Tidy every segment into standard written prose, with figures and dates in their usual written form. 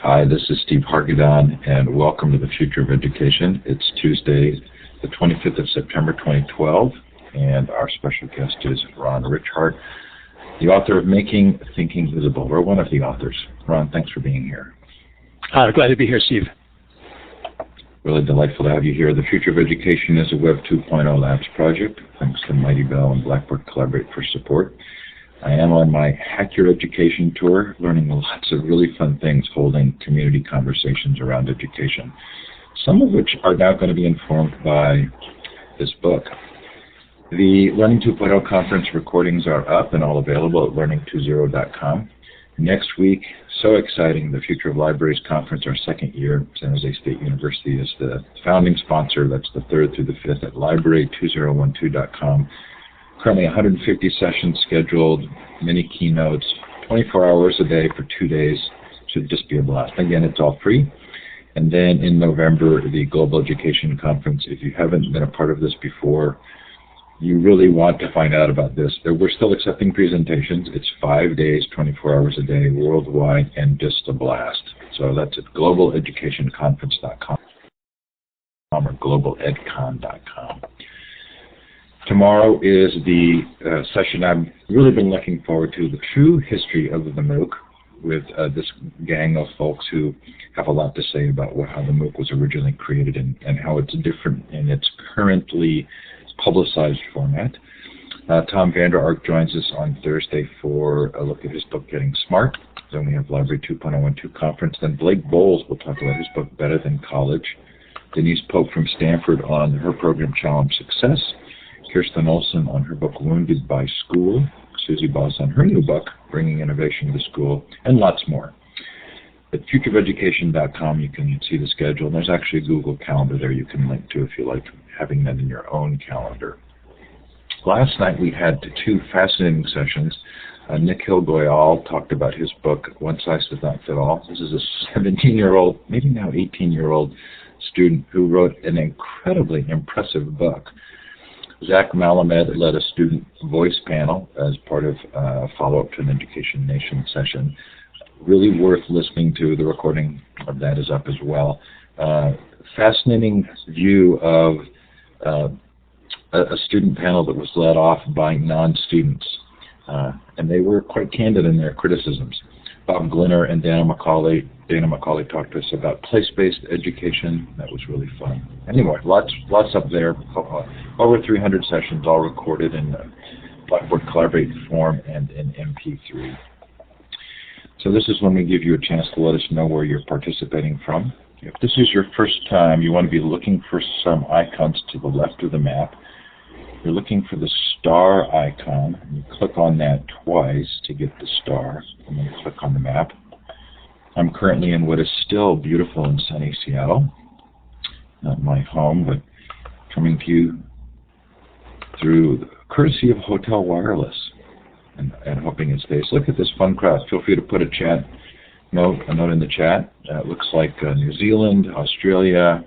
Hi, this is Steve Hargadon, and welcome to the Future of Education. It's Tuesday, the 25th of September, 2012, and our special guest is Ron Ritchhart, the author of Making Thinking Visible, or one of the authors. Ron, thanks for being here. Glad to be here, Steve. Really delightful to have you here. The Future of Education is a Web 2.0 Labs project. Thanks to Mighty Bell and Blackboard Collaborate for support. I am on my Hack Your Education tour, learning lots of really fun things, holding community conversations around education, some of which are now going to be informed by this book. The Learning 2.0 conference recordings are up and all available at learning20.com. Next week, so exciting, the Future of Libraries Conference, our second year. San Jose State University is the founding sponsor. That's the 3rd through the 5th at library2012.com. Currently 150 sessions scheduled, many keynotes, 24 hours a day for 2 days. Should just be a blast. Again, it's all free. And then in November, the Global Education Conference. If you haven't been a part of this before, you really want to find out about this. We're still accepting presentations. It's 5 days, 24 hours a day, worldwide, and just a blast. So that's at globaleducationconference.com or globaledcon.com. Tomorrow is the session I've really been looking forward to, the true history of the MOOC, with this gang of folks who have a lot to say about how the MOOC was originally created and how it's different in its currently publicized format. Tom Vander Ark joins us on Thursday for a look at his book, Getting Smart. Then we have Library 2.0 conference. Then Blake Bowles will talk about his book, Better Than College. Denise Pope from Stanford on her program, Challenge Success. Kirsten Olson on her book, Wounded by School. Susie Boss on her new book, Bringing Innovation to School, and lots more. At futureofeducation.com, you can see the schedule. And there's actually a Google Calendar there you can link to if you like having that in your own calendar. Last night we had 2 fascinating sessions. Nick Hill-Goyal talked about his book, One Size Does Not Fit All. This is a 17-year-old, maybe now 18-year-old student who wrote an incredibly impressive book. Zach Malamed led a student voice panel as part of a follow-up to an Education Nation session. Really worth listening to. The recording of that is up as well. Fascinating view of a student panel that was led off by non-students, and they were quite candid in their criticisms. Bob Glinner and Dana McCauley talked to us about place-based education. That was really fun. Anyway, lots up there. Over 300 sessions, all recorded in Blackboard Collaborate form and in MP3. So this is when we give you a chance to let us know where you're participating from. If this is your first time, you want to be looking for some icons to the left of the map. You're looking for the star icon. You click on that twice to get the star, and then click on the map. I'm currently in what is still beautiful and sunny Seattle. Not my home, but coming to you through the courtesy of Hotel Wireless, and hoping it stays. Look at this fun crowd. Feel free to put a note in the chat. It looks like New Zealand, Australia.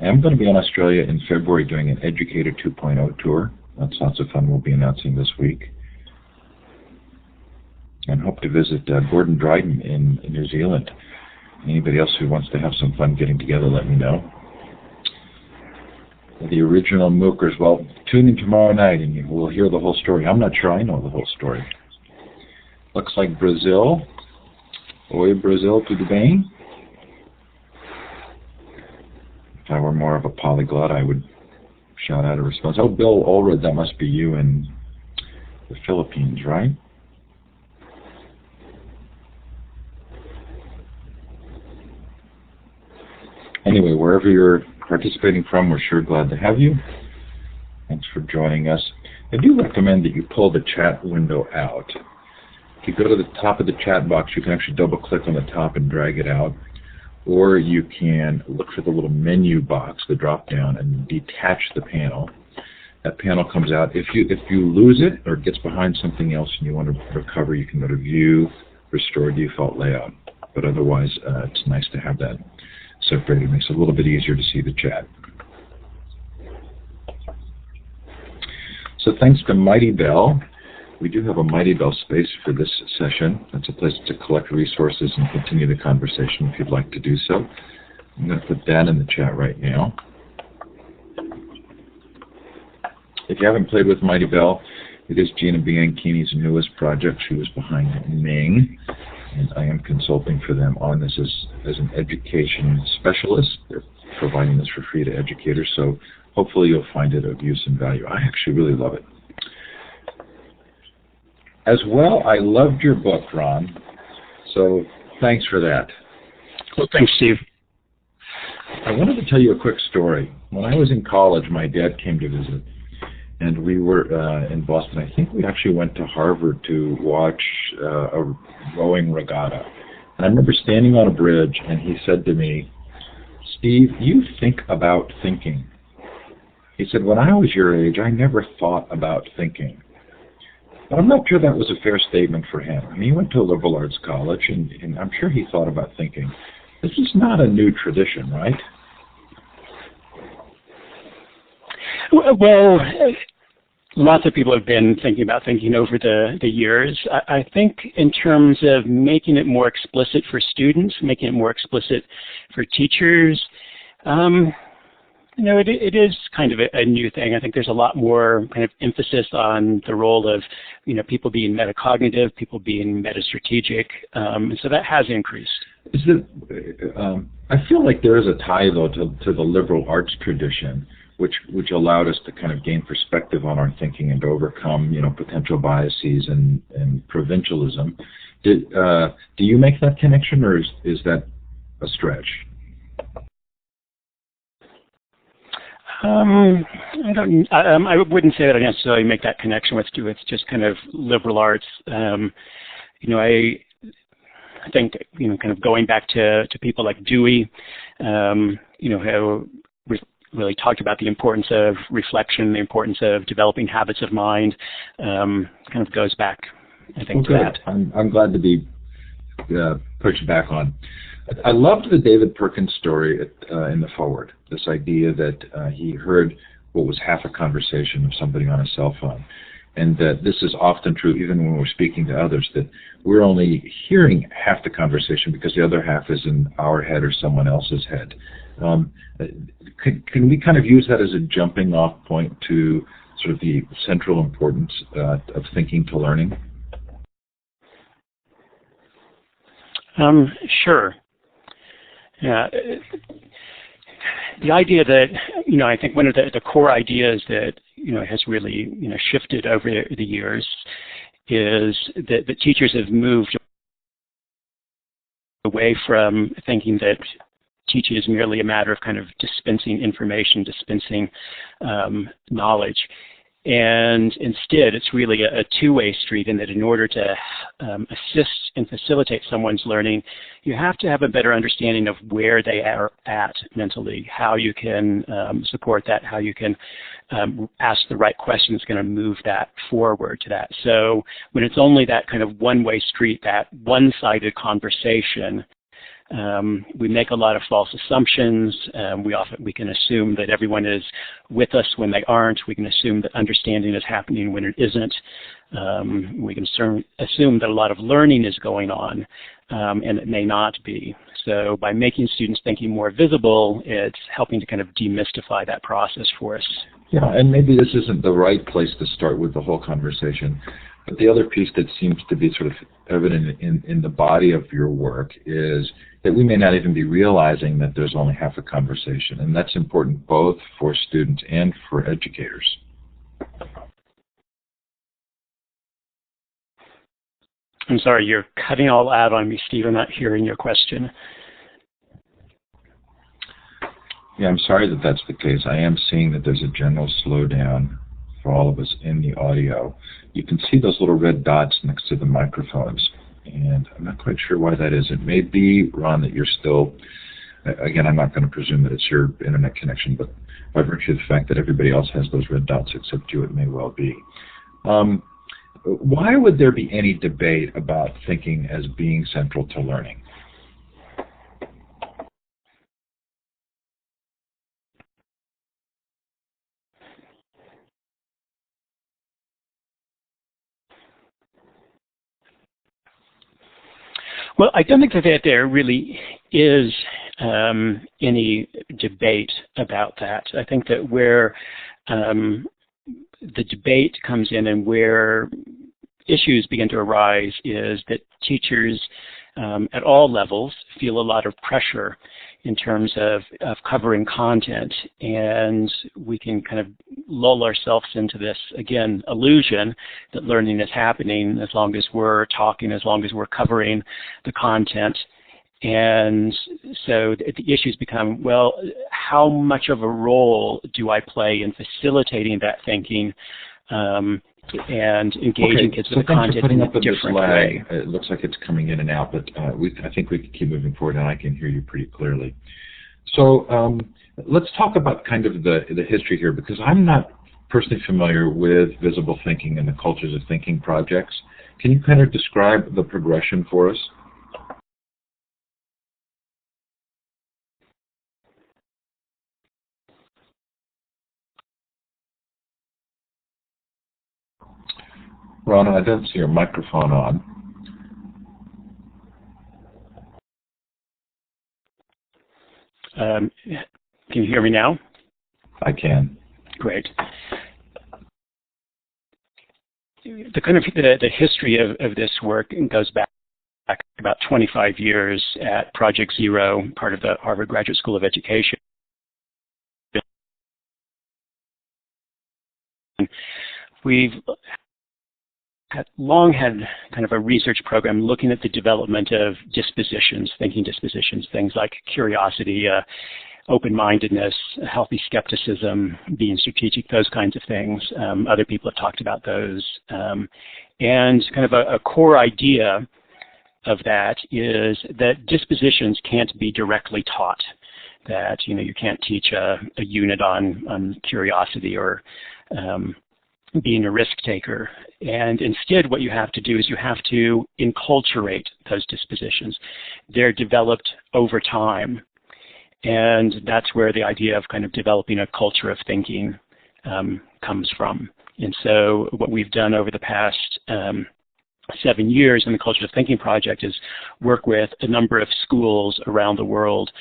I'm going to be in Australia in February doing an Educator 2.0 tour. That's lots of fun. We'll be announcing this week. And hope to visit Gordon Dryden in New Zealand. Anybody else who wants to have some fun getting together, let me know. The original MOOCers, well, tune in tomorrow night and you will hear the whole story. I'm not sure I know the whole story. Looks like Brazil. Oi, Brazil, tudo bem? If I were more of a polyglot, I would shout out a response. Oh, Bill Ulrich, that must be you in the Philippines, right? Anyway, wherever you're participating from, we're sure glad to have you. Thanks for joining us. I do recommend that you pull the chat window out. If you go to the top of the chat box, you can actually double-click on the top and drag it out. Or you can look for the little menu box, the drop-down, and detach the panel. That panel comes out. If you lose it or it gets behind something else and you want to recover, you can go to View, Restore Default Layout. But otherwise, it's nice to have that separated. It makes it a little bit easier to see the chat. So thanks to Mighty Bell We do have a Mighty Bell space for this session. That's a place to collect resources and continue the conversation if you'd like to do so. I'm going to put that in the chat right now. If you haven't played with Mighty Bell, it is Gina Bianchini's newest project. She was behind Ming, and I am consulting for them on this as an education specialist. They're providing this for free to educators, so hopefully you'll find it of use and value. I actually really love it. As well, I loved your book, Ron, so thanks for that. Well, thanks, Steve. I wanted to tell you a quick story. When I was in college, my dad came to visit, and we were in Boston. I think we actually went to Harvard to watch a rowing regatta. And I remember standing on a bridge, and he said to me, "Steve, you think about thinking." He said, "When I was your age, I never thought about thinking." But I'm not sure that was a fair statement for him. I mean, he went to a liberal arts college, and I'm sure he thought about thinking. This is not a new tradition, right? Well, lots of people have been thinking about thinking over the years. I think in terms of making it more explicit for students, making it more explicit for teachers, it is kind of a new thing. I think there's a lot more kind of emphasis on the role of, people being metacognitive, people being metastrategic, and so that has increased. I feel like there is a tie, though, to the liberal arts tradition, which allowed us to kind of gain perspective on our thinking and to overcome, potential biases and provincialism. Do you make that connection, or is that a stretch? I wouldn't say that I necessarily make that connection with just kind of liberal arts. I think, kind of going back to people like Dewey, who really talked about the importance of reflection, the importance of developing habits of mind, kind of goes back, I think, to that. I'm glad to be pushed back on. I loved the David Perkins story in the foreword, this idea that he heard what was half a conversation of somebody on a cell phone. And that this is often true even when we're speaking to others, that we're only hearing half the conversation because the other half is in our head or someone else's head. Can we kind of use that as a jumping off point to sort of the central importance of thinking to learning? Sure. Yeah. The idea that, I think one of the core ideas that, has really, shifted over the years is that the teachers have moved away from thinking that teaching is merely a matter of kind of dispensing information, dispensing knowledge. And instead, it's really a two-way street in that in order to assist and facilitate someone's learning, you have to have a better understanding of where they are at mentally, how you can support that, how you can ask the right question that's going to move that forward to that. So when it's only that kind of one-way street, that one-sided conversation, we make a lot of false assumptions. We can assume that everyone is with us when they aren't. We can assume that understanding is happening when it isn't. We can assume that a lot of learning is going on, and it may not be. So by making students' thinking more visible, it's helping to kind of demystify that process for us. Yeah, and maybe this isn't the right place to start with the whole conversation. But the other piece that seems to be sort of evident in the body of your work is that we may not even be realizing that there's only half a conversation, and that's important both for students and for educators. I'm sorry, you're cutting all out on me, Steve. I'm not hearing your question. Yeah, I'm sorry that that's the case. I am seeing that there's a general slowdown for all of us in the audio. You can see those little red dots next to the microphones, and I'm not quite sure why that is. It may be, Ron, that you're still, again, I'm not going to presume that it's your internet connection, but by virtue of the fact that everybody else has those red dots except you, it may well be. Why would there be any debate about thinking as being central to learning? Well, I don't think that there really is any debate about that. I think that where the debate comes in and where issues begin to arise is that teachers at all levels feel a lot of pressure in terms of covering content, and we can kind of lull ourselves into this, again, illusion that learning is happening as long as we're talking, as long as we're covering the content. And so the issues become, well, how much of a role do I play in facilitating that thinking and engaging kids with the content in a different way? It looks like it's coming in and out, but I think we can keep moving forward, and I can hear you pretty clearly. So let's talk about kind of the history here, because I'm not personally familiar with visible thinking and the cultures of thinking projects. Can you kind of describe the progression for us? Rana, I don't see your microphone on. Can you hear me now? I can. Great. The history of this work goes back about 25 years at Project Zero, part of the Harvard Graduate School of Education. We've long had kind of a research program looking at the development of dispositions, thinking dispositions, things like curiosity, open-mindedness, healthy skepticism, being strategic, those kinds of things. Other people have talked about those. And kind of a core idea of that is that dispositions can't be directly taught, that you can't teach a unit on curiosity or being a risk taker. And instead what you have to do is you have to enculturate those dispositions. They're developed over time. And that's where the idea of kind of developing a culture of thinking comes from. And so what we've done over the past 7 years in the Culture of Thinking project is work with a number of schools around the world,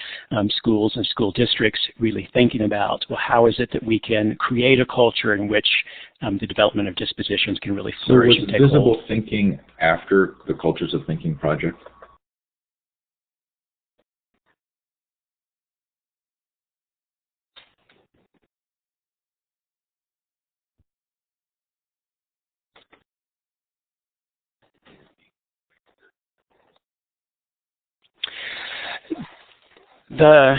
schools and school districts, really thinking about, well, how is it that we can create a culture in which the development of dispositions can really flourish and take hold. So was visible thinking after the Cultures of Thinking project? A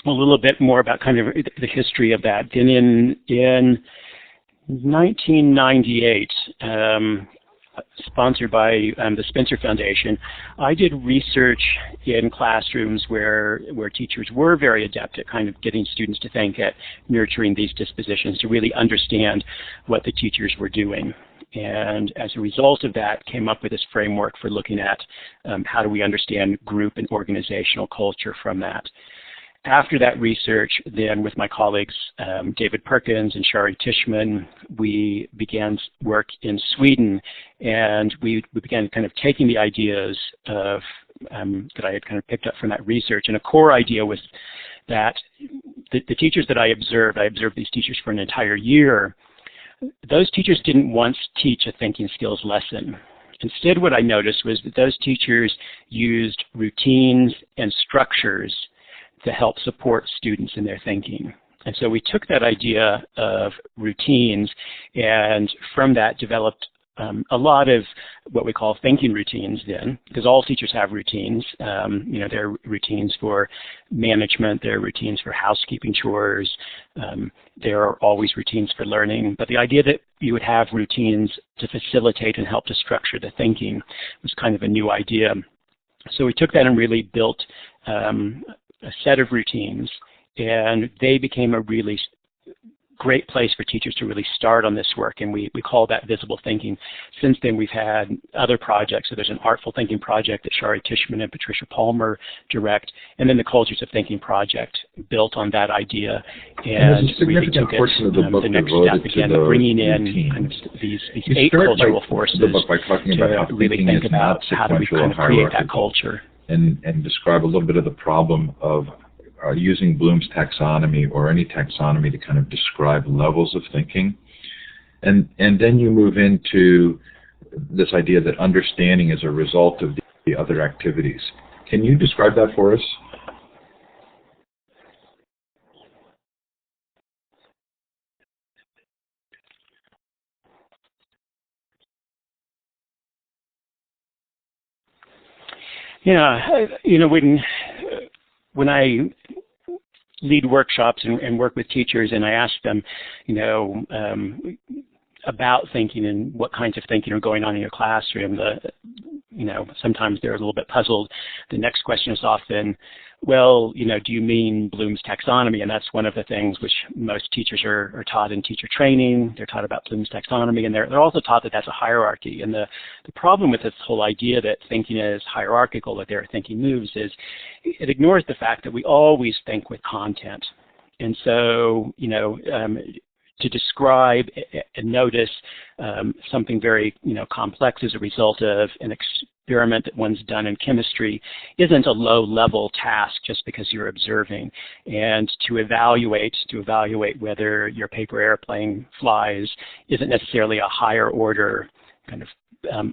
little bit more about kind of the history of that. Then in 1998, sponsored by the Spencer Foundation, I did research in classrooms where teachers were very adept at kind of getting students to think, at nurturing these dispositions, to really understand what the teachers were doing. And as a result of that, came up with this framework for looking at how do we understand group and organizational culture from that. After that research, then with my colleagues David Perkins and Shari Tishman, we began work in Sweden, and we began kind of taking the ideas of that I had kind of picked up from that research. And a core idea was that the teachers that I observed these teachers for an entire year. Those teachers didn't once teach a thinking skills lesson. Instead, what I noticed was that those teachers used routines and structures to help support students in their thinking. And so we took that idea of routines, and from that developed a lot of what we call thinking routines then, because all teachers have routines. There are routines for management, there are routines for housekeeping chores, there are always routines for learning. But the idea that you would have routines to facilitate and help to structure the thinking was kind of a new idea. So we took that and really built a set of routines, and they became a really great place for teachers to really start on this work, and we call that visible thinking. Since then, we've had other projects. So there's an Artful Thinking project that Shari Tishman and Patricia Palmer direct, and then the Cultures of Thinking project built on that idea, and really took it the next step again, bringing in kind of these 8 cultural forces to really think about how do we kind of create that culture. And describe a little bit of the problem of using Bloom's taxonomy or any taxonomy to kind of describe levels of thinking. And then you move into this idea that understanding is a result of the other activities. Can you describe that for us? Yeah, when I lead workshops and work with teachers, and I ask them, about thinking and what kinds of thinking are going on in your classroom, sometimes they're a little bit puzzled. The next question is often, well, do you mean Bloom's taxonomy? And that's one of the things which most teachers are taught in teacher training. They're taught about Bloom's taxonomy, and they're also taught that that's a hierarchy. And the problem with this whole idea that thinking is hierarchical, that there are thinking moves, is it ignores the fact that we always think with content. And so, to describe and notice something very complex as a result of an experiment that one's done in chemistry isn't a low-level task just because you're observing. And to evaluate whether your paper airplane flies isn't necessarily a higher order kind of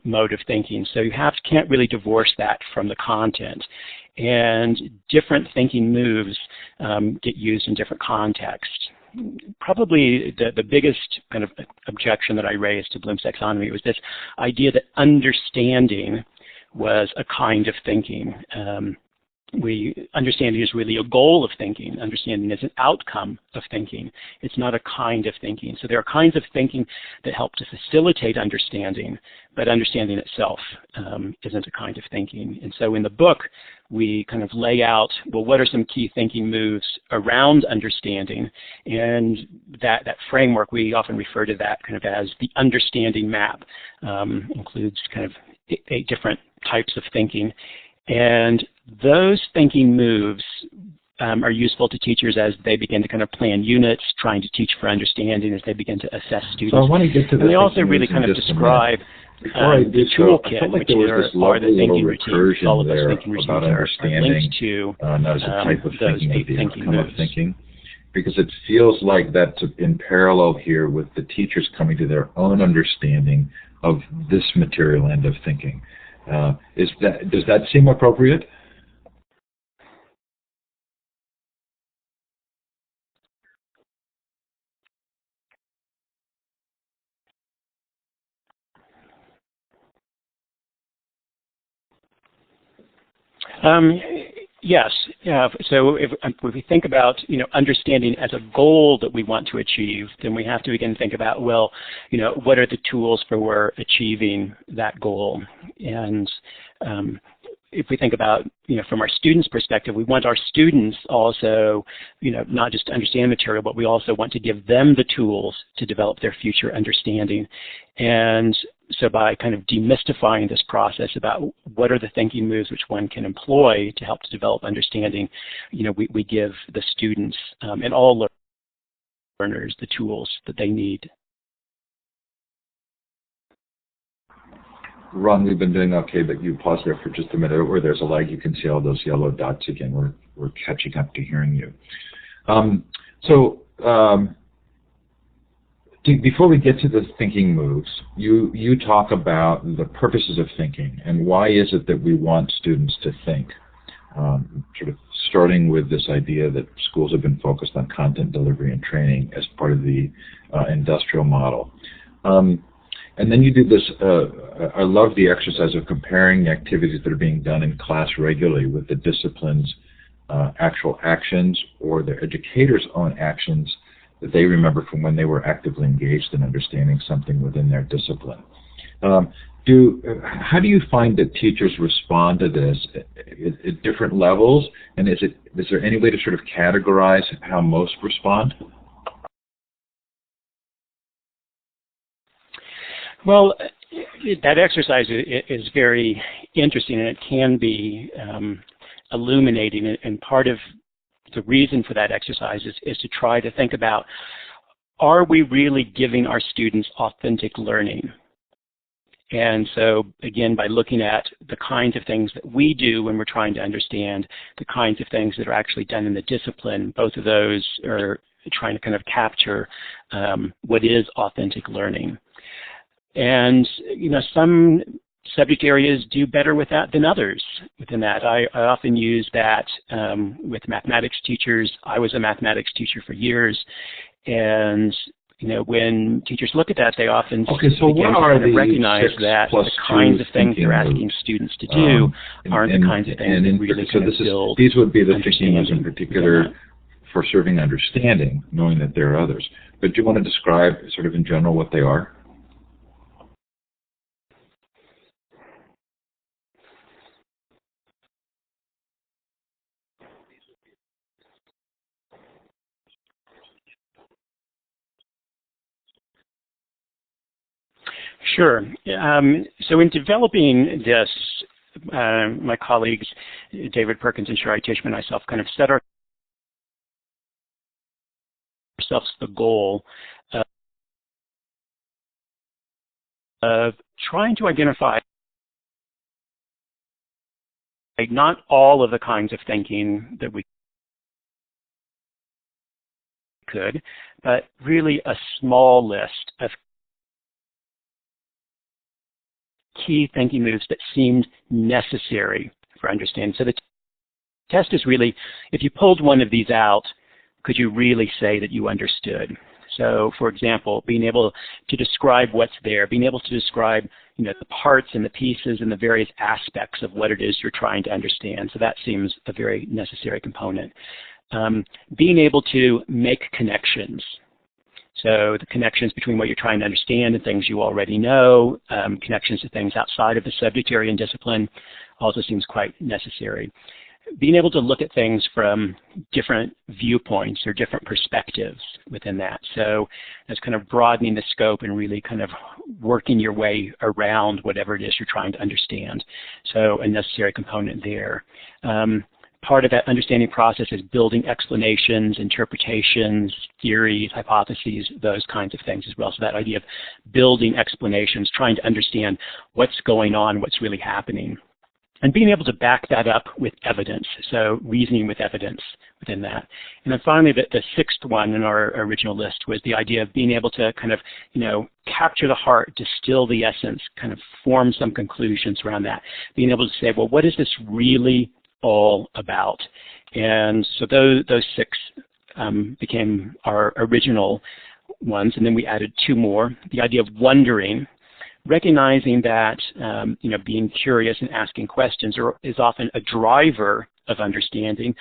mode of thinking. So you can't really divorce that from the content. And different thinking moves get used in different contexts. Probably the biggest kind of objection that I raised to Bloom's taxonomy was this idea that understanding was a kind of thinking. Understanding is really a goal of thinking. Understanding is an outcome of thinking. It's not a kind of thinking. So there are kinds of thinking that help to facilitate understanding, but understanding itself isn't a kind of thinking. And so in the book, we kind of lay out, well, what are some key thinking moves around understanding? And that framework, we often refer to that kind of as the understanding map. Includes kind of 8 different types of thinking. And those thinking moves are useful to teachers as they begin to kind of plan units, trying to teach for understanding as they begin to assess students. So I want to get to and they also really kind of describe the toolkit, which are the thinking routines. All of those thinking routines are linked to as a type of those thinking, 8 thinking moves. Thinking, because it feels like that's in parallel here with the teachers coming to their own understanding of this material end of thinking. Does that seem appropriate? Yes. Yeah. So if we think about understanding as a goal that we want to achieve, then we have to again think about, well, what are the tools for achieving that goal? And if we think about, from our students' perspective, we want our students also, not just to understand material, but we also want to give them the tools to develop their future understanding. And so by kind of demystifying this process about what are the thinking moves which one can employ to help to develop understanding, we give the students and all learners the tools that they need. Ron, we've been doing okay, but you pause there for just a minute, or there's a lag. You can see all those yellow dots again. We're catching up to hearing you. Before we get to the thinking moves, you talk about the purposes of thinking and why is it that we want students to think. Sort of starting with this idea that schools have been focused on content delivery and training as part of the industrial model. And then you do this, I love the exercise of comparing the activities that are being done in class regularly with the discipline's actual actions or the educator's own actions that they remember from when they were actively engaged in understanding something within their discipline. How do you find that teachers respond to this at different levels? And is there any way to sort of categorize how most respond? Well, that exercise is very interesting, and it can be illuminating. And part of the reason for that exercise is to try to think about, are we really giving our students authentic learning? And so, again, by looking at the kinds of things that we do when we're trying to understand, the kinds of things that are actually done in the discipline, both of those are trying to kind of capture what is authentic learning. And, some subject areas do better with that than others within that. I often use that with mathematics teachers. I was a mathematics teacher for years, and when teachers look at that, they often begin to recognize that the kinds of things they're asking students to do aren't the kinds of things that really kind of build. These would be the thinking moves in particular for serving understanding, knowing that there are others. But do you want to describe sort of in general what they are? Sure. So in developing this, my colleagues, David Perkins and Shari Tishman and myself, kind of set ourselves the goal of trying to identify not all of the kinds of thinking that we could, but really a small list of key thinking moves that seemed necessary for understanding. So the test is really, if you pulled one of these out, could you really say that you understood? So, for example, being able to describe what's there, being able to describe the parts and the pieces and the various aspects of what it is you're trying to understand. So that seems a very necessary component. Being able to make connections. So the connections between what you're trying to understand and things you already know, connections to things outside of the subject area and discipline also seems quite necessary. Being able to look at things from different viewpoints or different perspectives within that. So that's kind of broadening the scope and really kind of working your way around whatever it is you're trying to understand. So a necessary component there. Part of that understanding process is building explanations, interpretations, theories, hypotheses, those kinds of things as well. So that idea of building explanations, trying to understand what's going on, what's really happening, and being able to back that up with evidence, so reasoning with evidence within that. And then finally, the sixth one in our original list was the idea of being able to kind of, capture the heart, distill the essence, kind of form some conclusions around that. Being able to say, well, what is this really all about? And so those six became our original ones, and then we added two more. The idea of wondering, recognizing that being curious and asking questions is often a driver of understanding,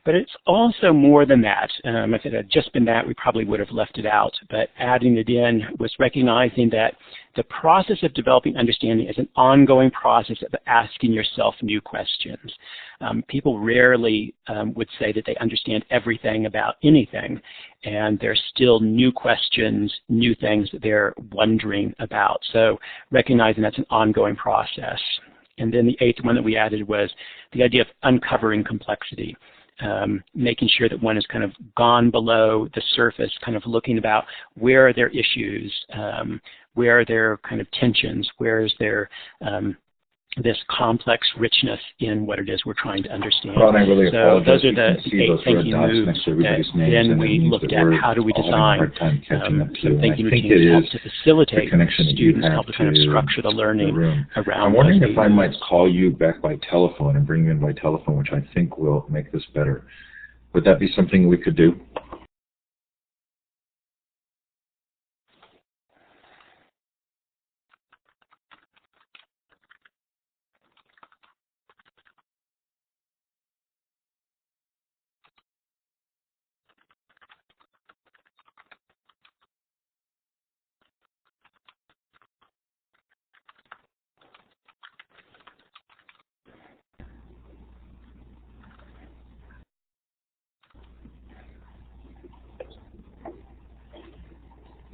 but it's also more than that. If it had just been that, we probably would have left it out, but adding it in was recognizing that the process of developing understanding is an ongoing process of asking yourself new questions. People rarely would say that they understand everything about anything, and there's still new questions, new things that they're wondering about. So recognizing that's an ongoing process. And then the eighth one that we added was the idea of uncovering complexity, making sure that one has kind of gone below the surface, kind of looking about where are there issues, where are there kind of tensions, where is there this complex richness in what it is we're trying to understand. Ron, I really so apologize. those are the eight thinking moves that then we looked at how do we design some thinking routines to help to facilitate students, help to kind of structure the learning around. I'm wondering if I might call you back by telephone and bring you in by telephone, which I think will make this better. Would that be something we could do?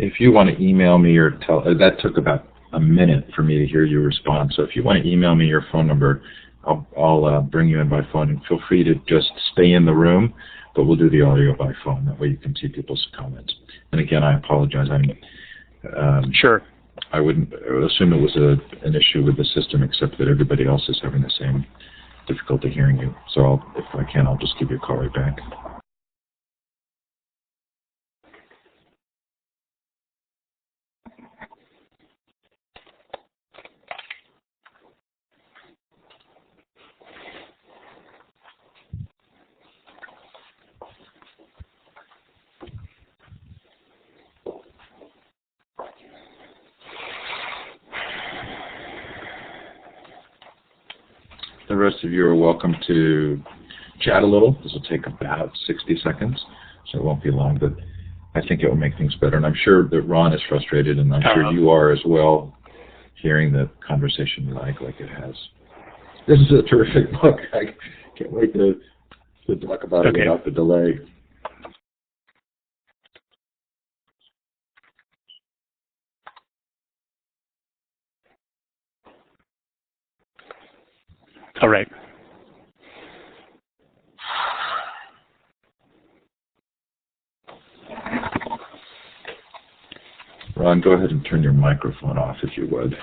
If you want to email me or that took about a minute for me to hear you respond. So if you want to email me your phone number, I'll bring you in by phone, and feel free to just stay in the room, but we'll do the audio by phone. That way you can see people's comments. And again, I apologize. Sure. I would assume it was an issue with the system, except that everybody else is having the same difficulty hearing you. So if I can, I'll just give you a call right back. The rest of you are welcome to chat a little. This will take about 60 seconds, so it won't be long, but I think it will make things better. And I'm sure that Ron is frustrated, and I'm sure you are as well, hearing the conversation like it has. This is a terrific book. I can't wait to talk about it without the delay. All right. Ron, go ahead and turn your microphone off if you would.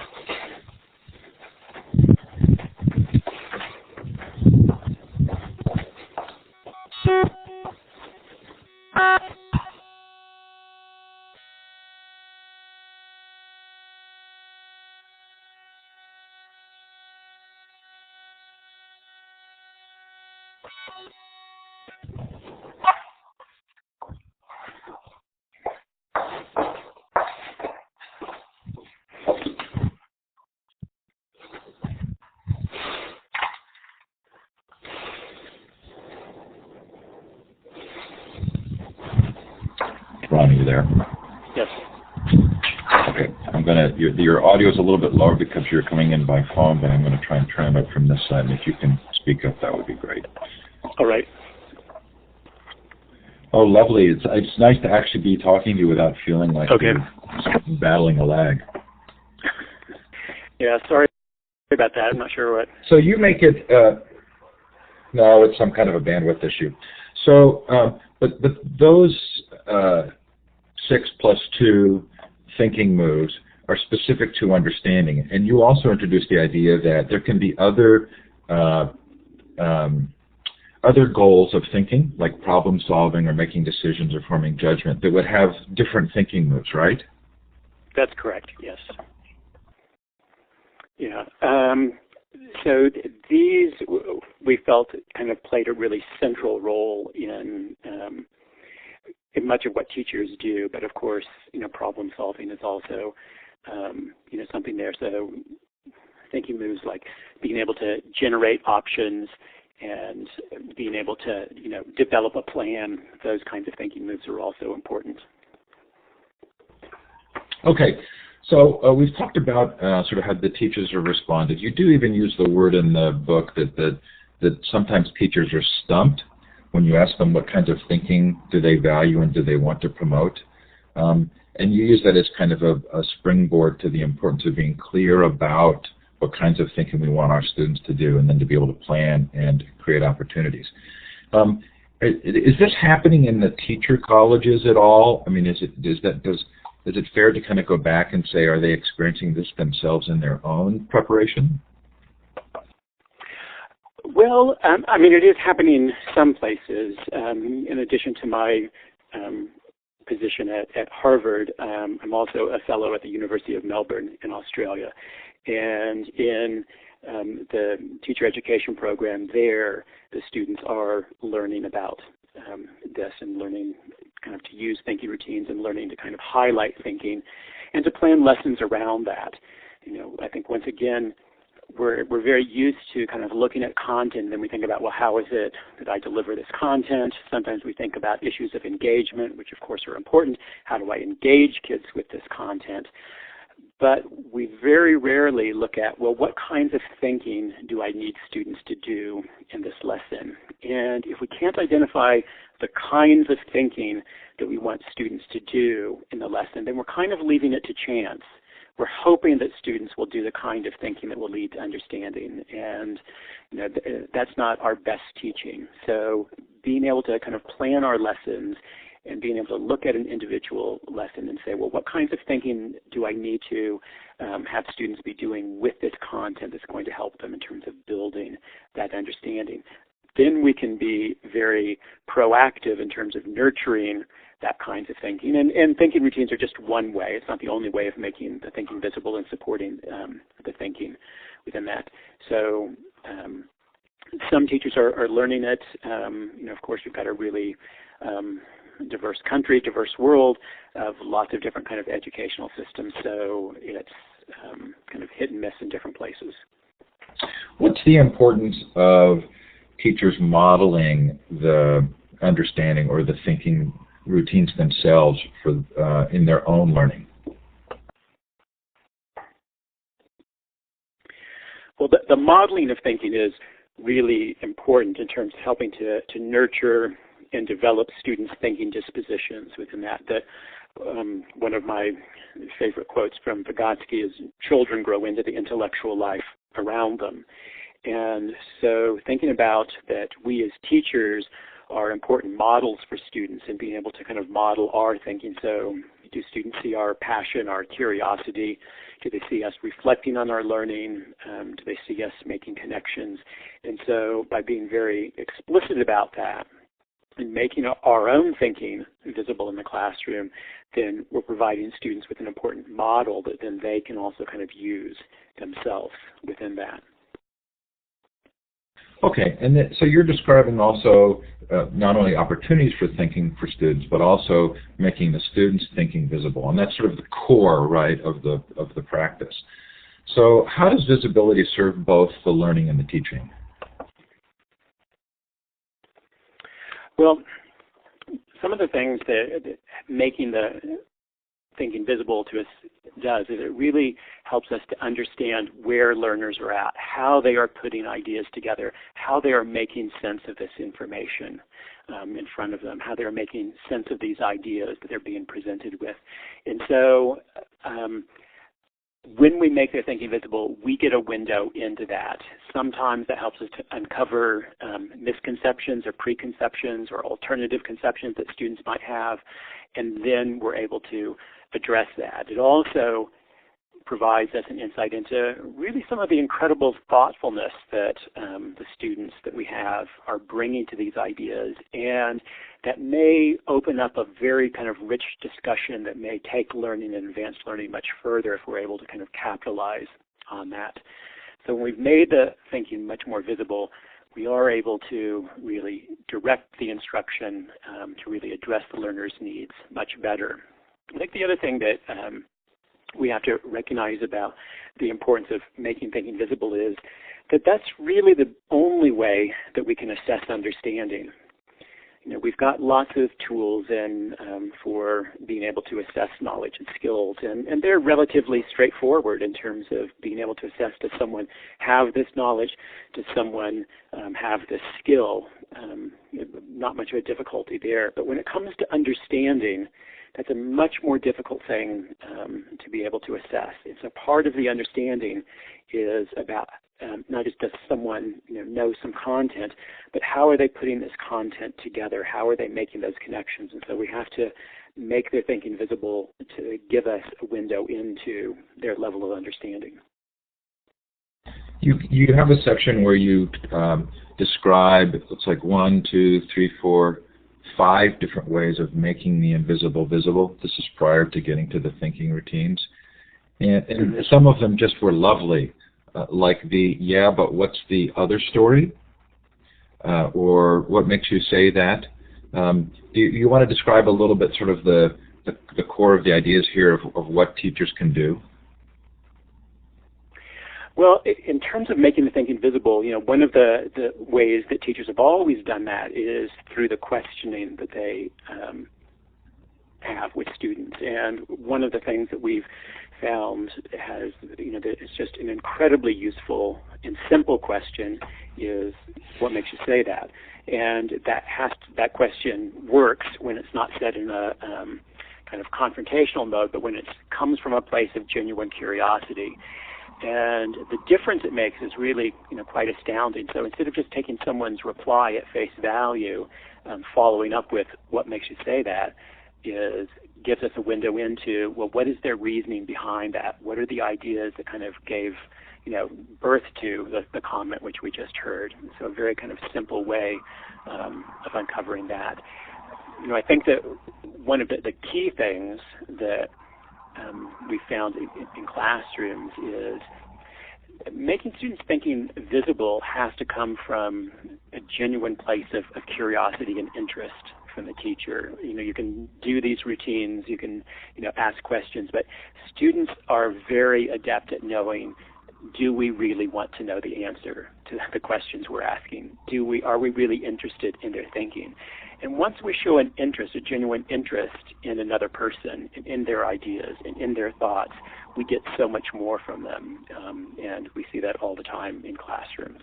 Ron, are you there? Yes. Okay, your audio is a little bit lower because you're coming in by phone, but I'm going to try and turn it up from this side, and if you can speak up, that would be great. All right. Oh, lovely. It's nice to actually be talking to you without feeling like you're battling a lag. Yeah, sorry about that. I'm not sure what. So you make it, no, it's some kind of a bandwidth issue. So, but those 6+2 thinking moves are specific to understanding. And you also introduced the idea that there can be other goals of thinking, like problem solving or making decisions or forming judgment, that would have different thinking moves, right? That's correct, yes. Yeah. So these, we felt, kind of played a really central role in much of what teachers do, but of course, problem solving is also, something there. So thinking moves like being able to generate options and being able to, develop a plan, those kinds of thinking moves are also important. Okay. So we've talked about sort of how the teachers have responded. You do even use the word in the book that sometimes teachers are stumped when you ask them what kinds of thinking do they value and do they want to promote. And you use that as kind of a springboard to the importance of being clear about what kinds of thinking we want our students to do, and then to be able to plan and create opportunities. Is this happening in the teacher colleges at all? I mean, is it fair to kind of go back and say, are they experiencing this themselves in their own preparation? Well, it is happening in some places. In addition to my position at Harvard, I'm also a fellow at the University of Melbourne in Australia. And in the teacher education program there, the students are learning about this and learning kind of to use thinking routines and learning to kind of highlight thinking and to plan lessons around that. I think once again, we're very used to kind of looking at content, and then we think about, well, how is it that I deliver this content? Sometimes we think about issues of engagement, which of course are important. How do I engage kids with this content? But we very rarely look at, well, what kinds of thinking do I need students to do in this lesson? And if we can't identify the kinds of thinking that we want students to do in the lesson, then we're kind of leaving it to chance. we're hoping that students will do the kind of thinking that will lead to understanding, and that's not our best teaching. So being able to kind of plan our lessons and being able to look at an individual lesson and say, well, what kinds of thinking do I need to have students be doing with this content that's going to help them in terms of building that understanding? Then we can be very proactive in terms of nurturing that kind of thinking. And thinking routines are just one way. It's not the only way of making the thinking visible and supporting the thinking within that. So some teachers are learning it. Of course, we've got a really diverse country, diverse world of lots of different kind of educational systems. So it's kind of hit and miss in different places. What's the importance of teachers modeling the understanding or the thinking routines themselves for in their own learning? Well, the modeling of thinking is really important in terms of helping to nurture and develop students' thinking dispositions within that. One of my favorite quotes from Vygotsky is, "Children grow into the intellectual life around them." And so thinking about that we as teachers are important models for students and being able to kind of model our thinking. So do students see our passion, our curiosity? Do they see us reflecting on our learning? Do they see us making connections? And so by being very explicit about that and making our own thinking visible in the classroom, then we're providing students with an important model that then they can also kind of use themselves within that. Okay, and so you're describing also not only opportunities for thinking for students, but also making the students' thinking visible, and that's sort of the core, right, of the practice. So how does visibility serve both the learning and the teaching? Well, some of the things that making the thinking visible to us does is it really helps us to understand where learners are at, how they are putting ideas together, how they are making sense of this information in front of them, how they're making sense of these ideas that they're being presented with. And so when we make their thinking visible, we get a window into that. Sometimes that helps us to uncover misconceptions or preconceptions or alternative conceptions that students might have, and then we're able to address that. It also provides us an insight into really some of the incredible thoughtfulness that the students that we have are bringing to these ideas, and that may open up a very kind of rich discussion that may take learning and advanced learning much further if we're able to kind of capitalize on that. So when we've made the thinking much more visible, we are able to really direct the instruction to really address the learner's needs much better. I think the other thing that we have to recognize about the importance of making thinking visible is that that's really the only way that we can assess understanding. We've got lots of tools for being able to assess knowledge and skills, and they're relatively straightforward in terms of being able to assess, does someone have this knowledge, does someone have this skill? Not much of a difficulty there, but when it comes to understanding, that's a much more difficult thing to be able to assess. It's a part of the understanding is about not just does someone know some content, but how are they putting this content together? How are they making those connections? And so we have to make their thinking visible to give us a window into their level of understanding. You have a section where you describe, it looks like 1, 2, 3, 4, 5 different ways of making the invisible visible. This is prior to getting to the thinking routines. And some of them just were lovely, like yeah, but what's the other story? Or what makes you say that? Do you want to describe a little bit sort of the core of the ideas here of what teachers can do? Well, in terms of making the thinking visible, one of the ways that teachers have always done that is through the questioning that they have with students. And one of the things that we've found has, that is just an incredibly useful and simple question is, what makes you say that? And that question works when it's not said in a kind of confrontational mode, but when it comes from a place of genuine curiosity. And the difference it makes is really, quite astounding. So instead of just taking someone's reply at face value, following up with what makes you say that gives us a window into, well, what is their reasoning behind that? What are the ideas that kind of gave, birth to the comment which we just heard? So a very kind of simple way of uncovering that. I think that one of the key things that we found in classrooms is making students' thinking visible has to come from a genuine place of curiosity and interest from the teacher. You can do these routines, you can, ask questions, but students are very adept at knowing, do we really want to know the answer to the questions we're asking? Are we really interested in their thinking? And once we show an interest, a genuine interest in another person, in their ideas, and in their thoughts, we get so much more from them, and we see that all the time in classrooms.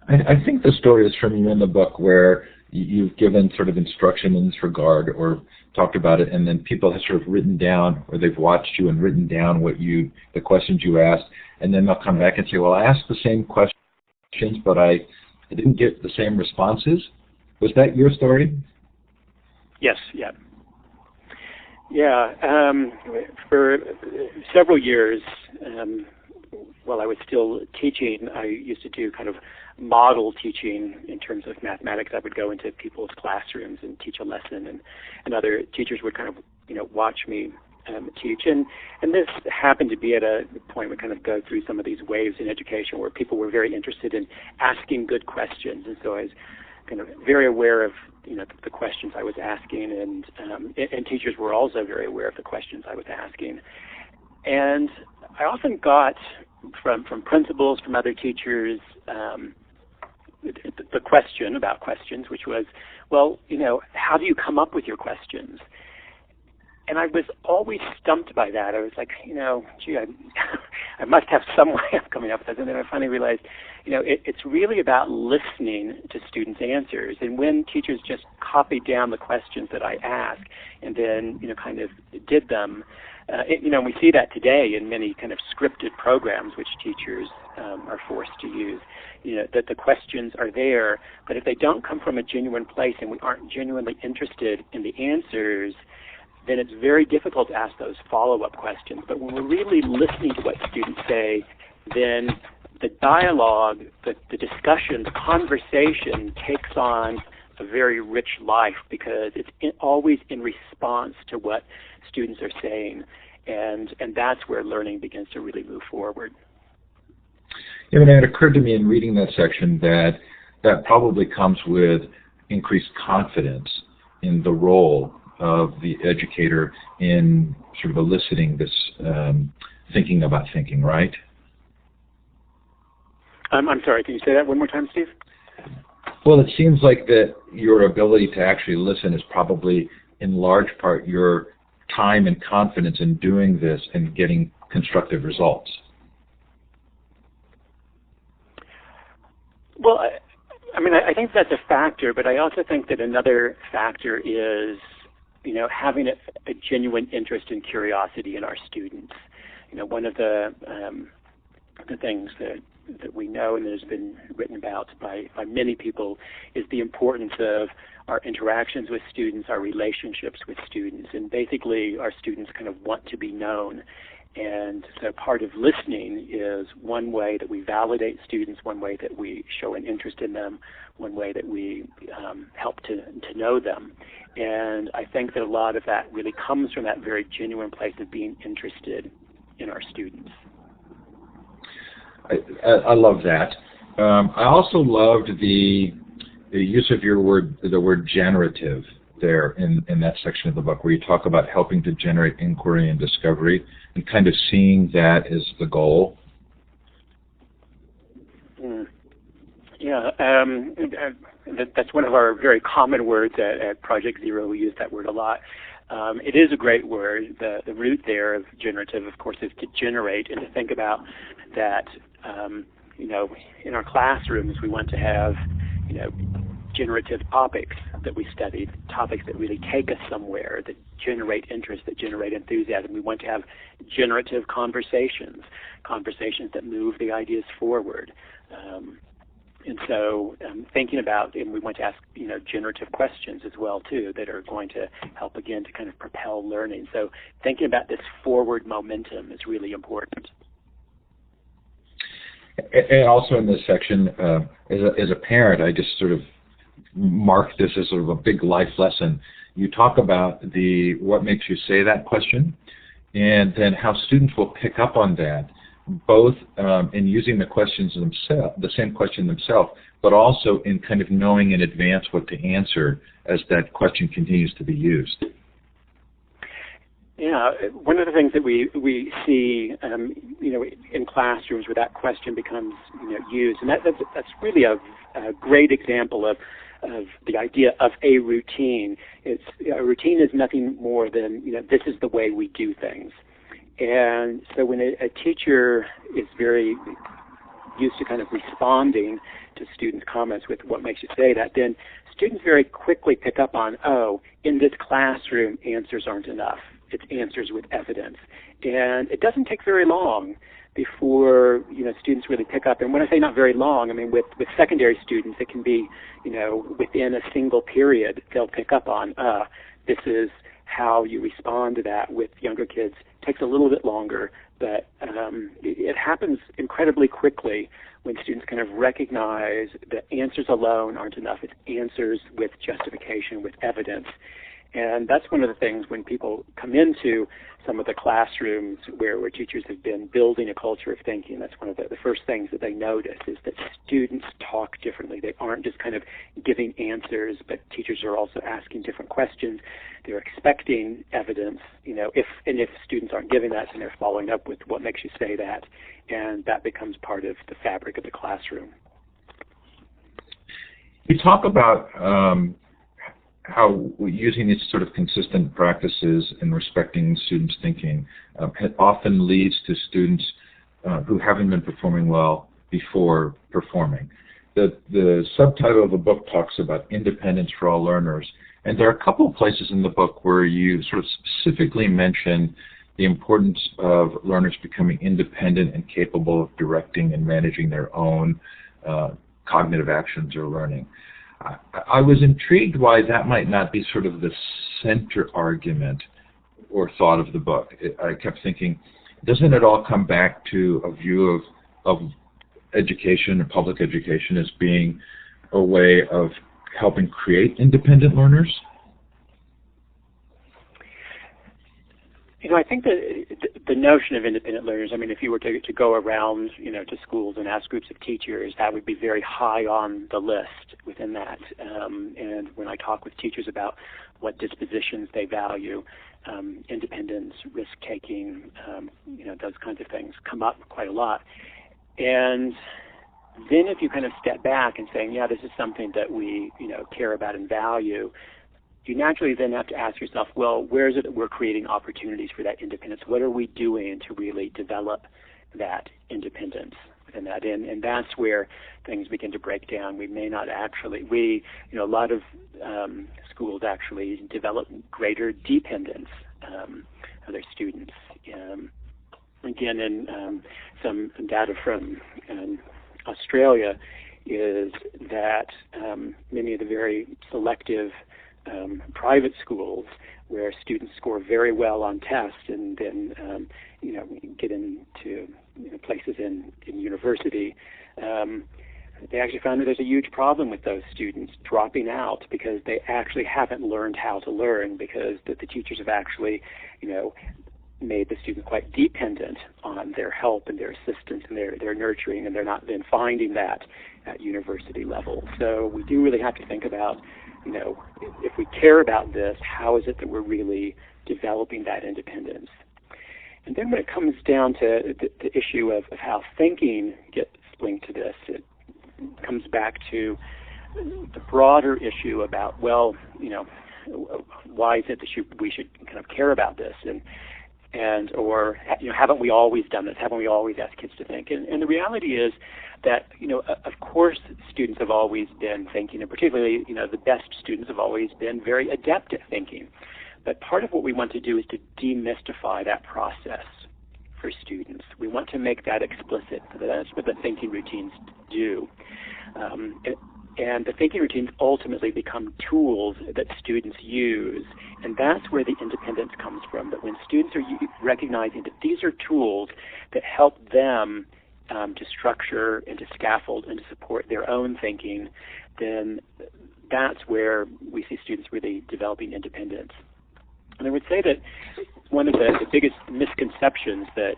I think the story is from you in the book where you've given sort of instruction in this regard or talked about it, and then people have sort of written down, or they've watched you and written down the questions you asked, and then they'll come back and say, well, I asked the same questions, but I didn't get the same responses. Was that your story? Yes, yeah. Yeah, for several years, while I was still teaching, I used to do kind of model teaching in terms of mathematics. I would go into people's classrooms and teach a lesson, and other teachers would kind of, watch me teach. And this happened to be at a point we kind of go through some of these waves in education where people were very interested in asking good questions. And so I was kind of very aware of, the questions I was asking, and teachers were also very aware of the questions I was asking. And I often got from principals, from other teachers, the question about questions, which was, well, how do you come up with your questions? And I was always stumped by that. I was like, gee, I must have some way of coming up with this. And then I finally realized, it's really about listening to students' answers. And when teachers just copied down the questions that I asked and then, kind of did them, we see that today in many kind of scripted programs which teachers are forced to use, that the questions are there, but if they don't come from a genuine place and we aren't genuinely interested in the answers, then it's very difficult to ask those follow-up questions. But when we're really listening to what students say, then the dialogue, the discussion, the conversation takes on a very rich life because it's always in response to what students are saying. And that's where learning begins to really move forward. It occurred to me in reading that section that probably comes with increased confidence in the role of the educator in sort of eliciting this thinking about thinking, right? I'm sorry, can you say that one more time, Steve? Well, it seems like that your ability to actually listen is probably in large part your time and confidence in doing this and getting constructive results. Well, I think that's a factor, but I also think that another factor is having a genuine interest and curiosity in our students. One of the things that we know and that has been written about by many people is the importance of our interactions with students, our relationships with students, and basically our students kind of want to be known. And so part of listening is one way that we validate students, one way that we show an interest in them, one way that we help to know them. And I think that a lot of that really comes from that very genuine place of being interested in our students. I love that. I also loved the use of the word generative there in that section of the book where you talk about helping to generate inquiry and discovery and kind of seeing that as the goal. Yeah, that's one of our very common words at Project Zero. We use that word a lot. It is a great word. The root there of generative, of course, is to generate and to think about that, in our classrooms we want to have, generative topics that we study, topics that really take us somewhere, that generate interest, that generate enthusiasm. We want to have generative conversations, conversations that move the ideas forward. And so thinking about, and we want to ask, generative questions as well, too, that are going to help, again, to kind of propel learning. So thinking about this forward momentum is really important. And also in this section, as a parent, I just sort of mark this as sort of a big life lesson. You talk about what makes you say that question, and then how students will pick up on that, both in using the questions themselves, the same question themselves, but also in kind of knowing in advance what to answer as that question continues to be used. Yeah, one of the things that we see, in classrooms where that question becomes, used, and that's really a great example of the idea of a routine. A routine is nothing more than, this is the way we do things. And so when a teacher is very used to kind of responding to students' comments with what makes you say that, then students very quickly pick up on, in this classroom, answers aren't enough. It's answers with evidence. And it doesn't take very long before, students really pick up. And when I say not very long, I mean with secondary students, it can be, within a single period, they'll pick up on, this is how you respond to that. With younger kids, it takes a little bit longer, but it happens incredibly quickly when students kind of recognize that answers alone aren't enough. It's answers with justification, with evidence. And that's one of the things when people come into some of the classrooms where teachers have been building a culture of thinking, that's one of the first things that they notice is that students talk differently. They aren't just kind of giving answers, but teachers are also asking different questions. They're expecting evidence, if students aren't giving that, then they're following up with what makes you say that, and that becomes part of the fabric of the classroom. You talk about how using these sort of consistent practices and respecting students' thinking often leads to students who haven't been performing well before performing. The subtitle of the book talks about independence for all learners, and there are a couple of places in the book where you sort of specifically mention the importance of learners becoming independent and capable of directing and managing their own cognitive actions or learning. I was intrigued why that might not be sort of the center argument or thought of the book. I kept thinking, doesn't it all come back to a view of education and public education as being a way of helping create independent learners? I think that the notion of independent learners, if you were to go around, to schools and ask groups of teachers, that would be very high on the list within that. And when I talk with teachers about what dispositions they value, independence, risk-taking, those kinds of things come up quite a lot. And then if you kind of step back and say, this is something that we, care about and value, you naturally then have to ask yourself, well, where is it that we're creating opportunities for that independence? What are we doing to really develop that independence within that? And that's where things begin to break down. We may not actually, a lot of schools actually develop greater dependence of their students. Again, in some data from Australia is that many of the very selective private schools where students score very well on tests and then get into places in university, they actually found that there's a huge problem with those students dropping out because they actually haven't learned how to learn, because the teachers have actually made the students quite dependent on their help and their assistance and their nurturing, and they're not then finding that at university level. So we do really have to think about, if we care about this, how is it that we're really developing that independence? And then when it comes down to the issue of how thinking gets linked to this, it comes back to the broader issue about, why is it that we should kind of care about this? Or haven't we always done this? Haven't we always asked kids to think? And the reality is that, of course, students have always been thinking, and particularly, the best students have always been very adept at thinking. But part of what we want to do is to demystify that process for students. We want to make that explicit. That's what the thinking routines do. And the thinking routines ultimately become tools that students use. And that's where the independence comes from, that when students are recognizing that these are tools that help them to structure and to scaffold and to support their own thinking, then that's where we see students really developing independence. And I would say that one of the biggest misconceptions that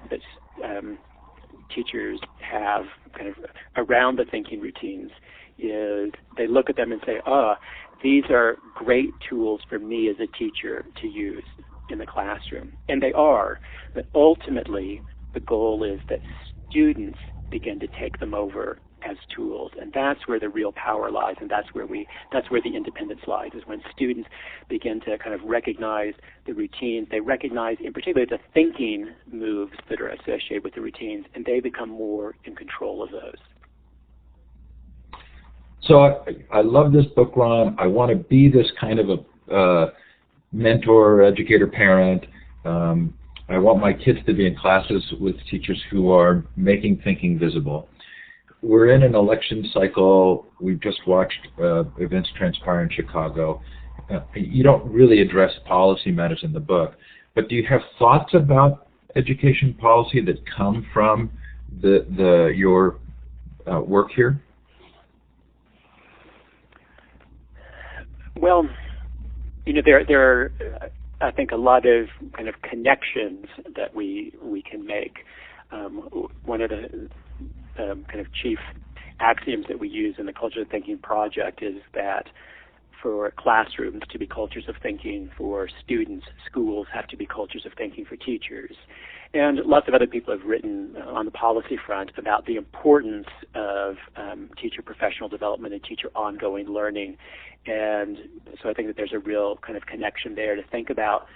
teachers have kind of around the thinking routines is they look at them and say, these are great tools for me as a teacher to use in the classroom. And they are, but ultimately the goal is that students begin to take them over as tools, and that's where the real power lies, and that's where the independence lies, is when students begin to kind of recognize the routines. They recognize in particular the thinking moves that are associated with the routines, and they become more in control of those. So I love this book, Ron. I want to be this kind of a mentor, educator, parent. I want my kids to be in classes with teachers who are making thinking visible. We're in an election cycle. We've just watched events transpire in Chicago. You don't really address policy matters in the book, but do you have thoughts about education policy that come from your work here? Well, there are, I think, a lot of kind of connections that we can make. One of the kind of chief axioms that we use in the Culture of Thinking project is that for classrooms to be cultures of thinking, for students, schools have to be cultures of thinking for teachers. And lots of other people have written on the policy front about the importance of teacher professional development and teacher ongoing learning. And so I think that there's a real kind of connection there to think about,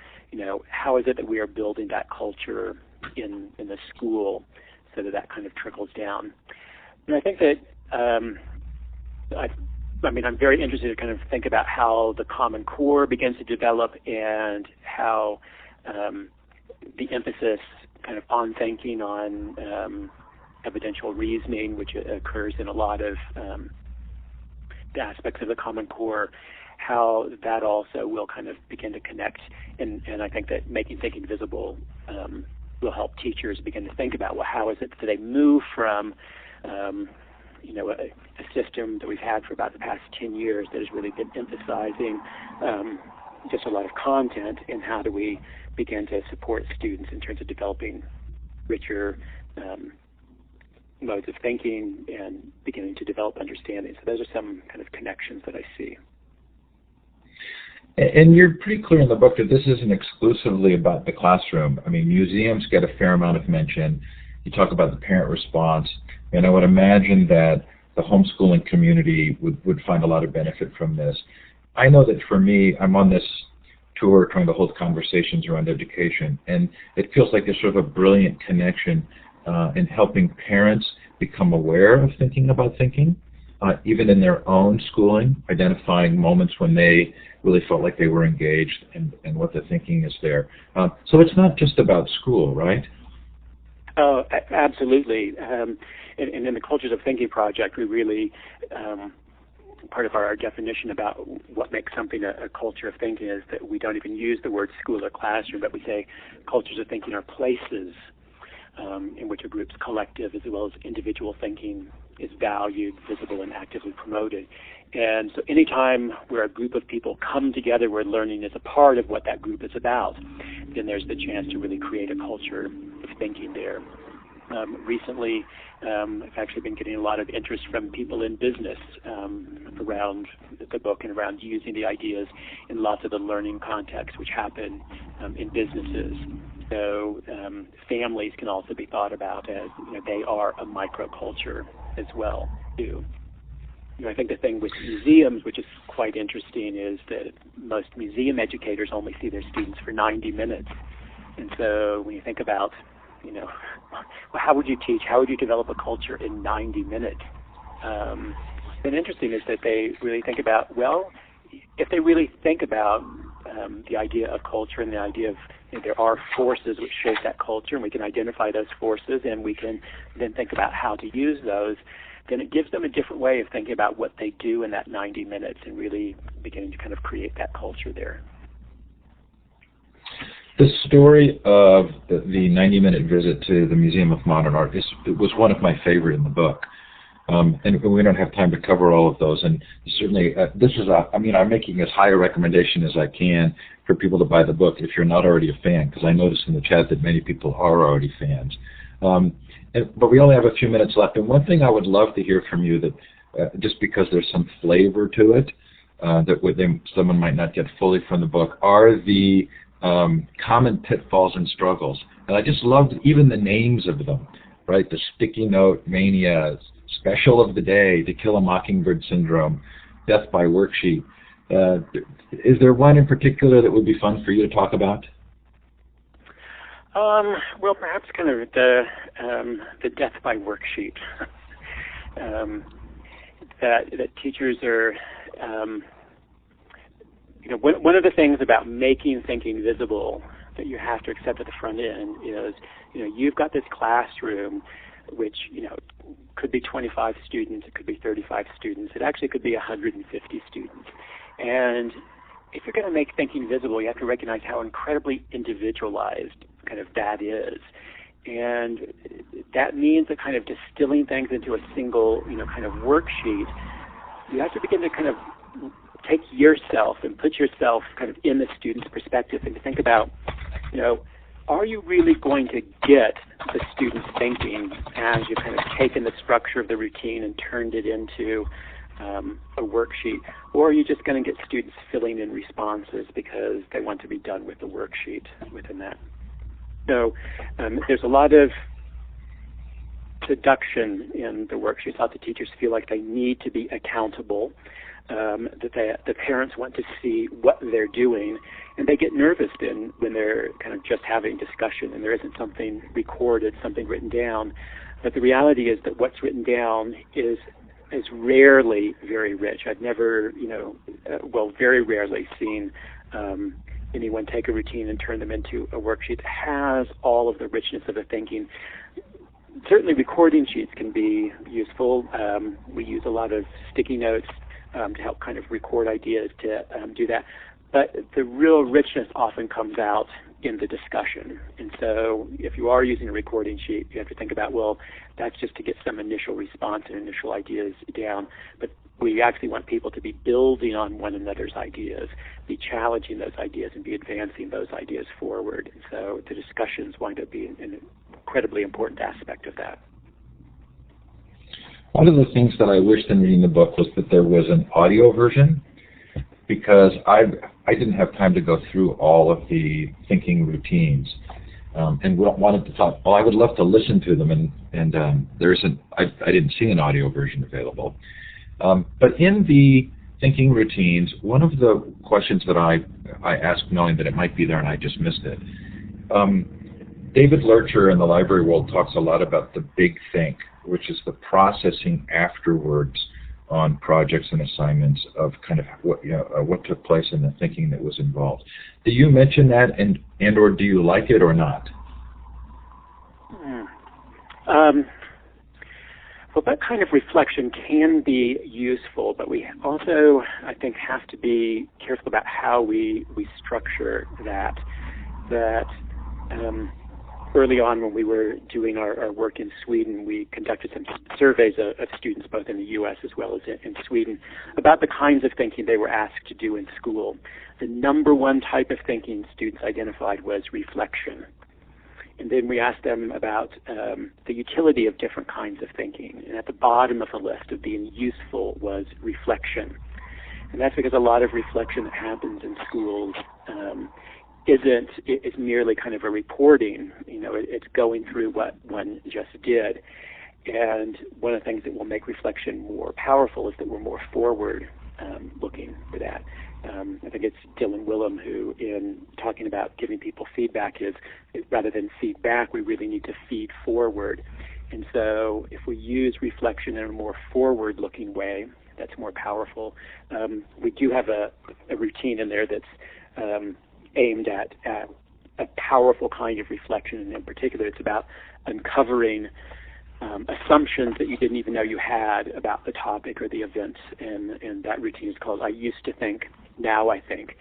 how is it that we are building that culture in the school so that kind of trickles down. And I think that I'm very interested to kind of think about how the Common Core begins to develop and how the emphasis kind of on thinking, on evidential reasoning, which occurs in a lot of the aspects of the Common Core, how that also will kind of begin to connect. And I think that making thinking visible will help teachers begin to think about, well, how is it that they move from a system that we've had for about the past 10 years that has really been emphasizing just a lot of content, and how do we begin to support students in terms of developing richer modes of thinking and beginning to develop understanding. So those are some kind of connections that I see. And you're pretty clear in the book that this isn't exclusively about the classroom. I mean, museums get a fair amount of mention. You talk about the parent response, and I would imagine that the homeschooling community would find a lot of benefit from this. I know that for me, I'm on this tour trying to hold conversations around education, and it feels like there's sort of a brilliant connection in helping parents become aware of thinking about thinking, even in their own schooling, identifying moments when they really felt like they were engaged and what the thinking is there. So it's not just about school, right? Oh, absolutely. And in the Cultures of Thinking project, we really, part of our definition about what makes something a culture of thinking is that we don't even use the word school or classroom, but we say cultures of thinking are places in which a group's collective as well as individual thinking is valued, visible, and actively promoted. And so anytime where a group of people come together where learning is a part of what that group is about, then there's the chance to really create a culture of thinking there. Recently, I've actually been getting a lot of interest from people in business around the book and around using the ideas in lots of the learning contexts which happen in businesses. So families can also be thought about as they are a microculture as well too. I think the thing with museums, which is quite interesting, is that most museum educators only see their students for 90 minutes. And so when you think about, how would you teach, how would you develop a culture in 90 minutes? been interesting is that they really think about, well, if they really think about the idea of culture and the idea of there are forces which shape that culture, and we can identify those forces, and we can then think about how to use those, then it gives them a different way of thinking about what they do in that 90 minutes and really beginning to kind of create that culture there. The story of the 90-minute visit to the Museum of Modern Art was one of my favorite in the book. And we don't have time to cover all of those. And certainly, I'm making as high a recommendation as I can for people to buy the book if you're not already a fan, because I noticed in the chat that many people are already fans. But we only have a few minutes left. And one thing I would love to hear from you, that just because there's some flavor to it that someone might not get fully from the book, are the common pitfalls and struggles. And I just loved even the names of them, right? The sticky note mania, special of the day, To Kill a Mockingbird syndrome, death by worksheet. Is there one in particular that would be fun for you to talk about? Well, perhaps kind of the death by worksheet. That teachers are, one of the things about making thinking visible that you have to accept at the front end is, you've got this classroom which, could be 25 students, it could be 35 students, it actually could be 150 students. And if you're going to make thinking visible, you have to recognize how incredibly individualized kind of that is. And that means that kind of distilling things into a single, kind of worksheet, you have to begin to kind of take yourself and put yourself kind of in the student's perspective and to think about, are you really going to get the student's thinking as you've kind of taken the structure of the routine and turned it into a worksheet? Or are you just going to get students filling in responses because they want to be done with the worksheet within that? So there's a lot of seduction in the worksheets. Lots of teachers feel like they need to be accountable, that the parents want to see what they're doing, and they get nervous when they're kind of just having discussion and there isn't something recorded, something written down. But the reality is that what's written down is rarely very rich. I've never, very rarely seen anyone take a routine and turn them into a worksheet that has all of the richness of the thinking. Certainly recording sheets can be useful. We use a lot of sticky notes to help kind of record ideas to do that. But the real richness often comes out in the discussion. And so if you are using a recording sheet, you have to think about, well, that's just to get some initial response and initial ideas down. But we actually want people to be building on one another's ideas, be challenging those ideas, and be advancing those ideas forward. And so the discussions wind up being an incredibly important aspect of that. One of the things that I wished in reading the book was that there was an audio version, because I didn't have time to go through all of the thinking routines, and wanted to talk. Well, I would love to listen to them, and there isn't. I didn't see an audio version available. But in the thinking routines, one of the questions that I asked, knowing that it might be there and I just missed it. David Ritchhart in the library world talks a lot about the big think, which is the processing afterwards on projects and assignments of kind of what took place in the thinking that was involved. Do you mention that, and or do you like it or not? Well, that kind of reflection can be useful, but we also, I think, have to be careful about how we structure that. Early on, when we were doing our work in Sweden, we conducted some surveys of students both in the U.S. as well as in Sweden about the kinds of thinking they were asked to do in school. The number one type of thinking students identified was reflection. And then we asked them about the utility of different kinds of thinking. And at the bottom of the list of being useful was reflection. And that's because a lot of reflection that happens in schools is merely kind of a reporting. It's going through what one just did. And one of the things that will make reflection more powerful is that we're more forward looking for that. I think it's Dylan Willem who, in talking about giving people feedback, is rather than feedback, we really need to feed forward. And so if we use reflection in a more forward-looking way, that's more powerful. We do have a routine in there that's aimed at a powerful kind of reflection, and in particular it's about uncovering assumptions that you didn't even know you had about the topic or the event, and that routine is called I Used to Think, Now I Think.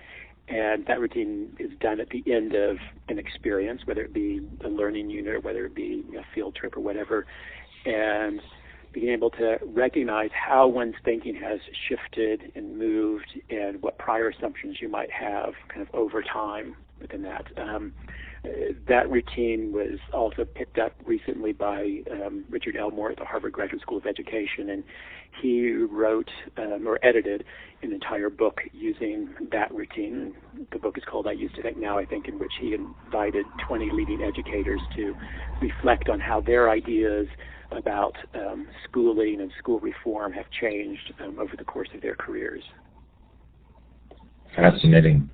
And that routine is done at the end of an experience, whether it be a learning unit or whether it be a field trip or whatever, and being able to recognize how one's thinking has shifted and moved and what prior assumptions you might have kind of over time within that. That routine was also picked up recently by Richard Elmore at the Harvard Graduate School of Education, and he wrote or edited an entire book using that routine. The book is called I Used to Think, Now I Think, in which he invited 20 leading educators to reflect on how their ideas about schooling and school reform have changed over the course of their careers. Fascinating.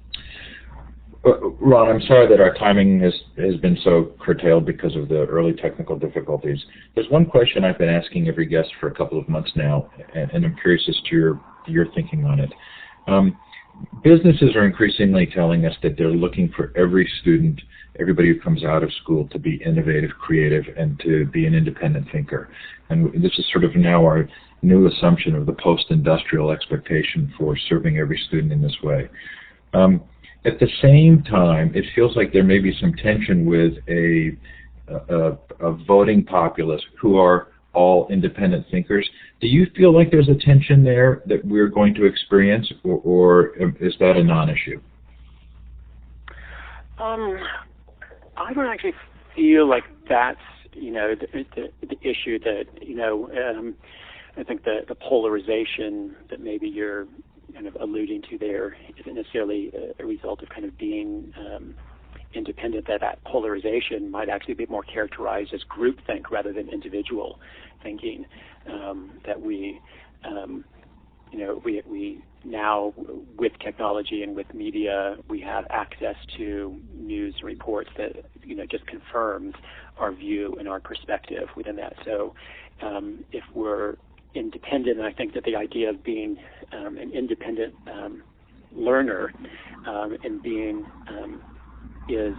Ron, I'm sorry that our timing has been so curtailed because of the early technical difficulties. There's one question I've been asking every guest for a couple of months now, and I'm curious as to your thinking on it. Businesses are increasingly telling us that they're looking for every student, everybody who comes out of school, to be innovative, creative, and to be an independent thinker. And this is sort of now our new assumption of the post-industrial expectation for serving every student in this way. At the same time, it feels like there may be some tension with a voting populace who are all independent thinkers. Do you feel like there's a tension there that we're going to experience, or is that a non-issue? I don't actually feel like that's, the issue that, I think the polarization that maybe you're kind of alluding to there isn't necessarily a result of kind of being independent. That polarization might actually be more characterized as groupthink rather than individual thinking. That we now, with technology and with media, we have access to news and reports that just confirms our view and our perspective within that. So if we're independent, and I think that the idea of being an independent learner and being is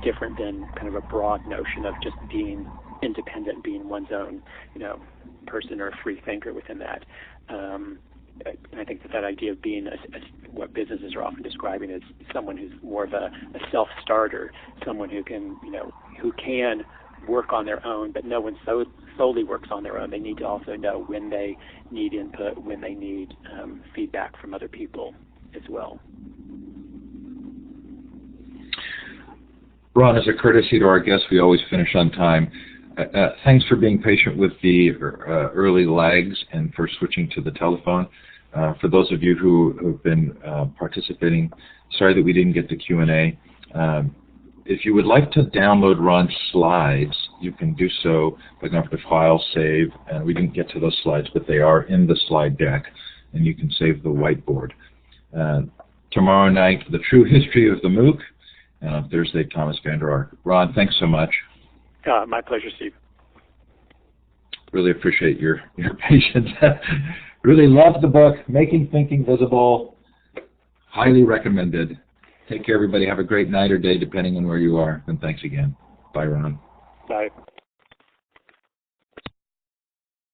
different than kind of a broad notion of just being independent, being one's own person or free thinker within that. And I think that idea of being what businesses are often describing as someone who's more of a self-starter, someone who can work on their own, but no one solely works on their own. They need to also know when they need input, when they need feedback from other people as well. Ron, as a courtesy to our guests, we always finish on time. Thanks for being patient with the early lags and for switching to the telephone. For those of you who have been participating, sorry that we didn't get the Q&A. If you would like to download Ron's slides, you can do so by going to File, Save, and we didn't get to those slides, but they are in the slide deck, and you can save the whiteboard. Tomorrow night, The True History of the MOOC, and on Thursday, Thomas Vander Ark. Ron, thanks so much. My pleasure, Steve. Really appreciate your patience. Really love the book, Making Thinking Visible. Highly recommended. Take care, everybody. Have a great night or day, depending on where you are. And thanks again. Bye, Ron. Bye.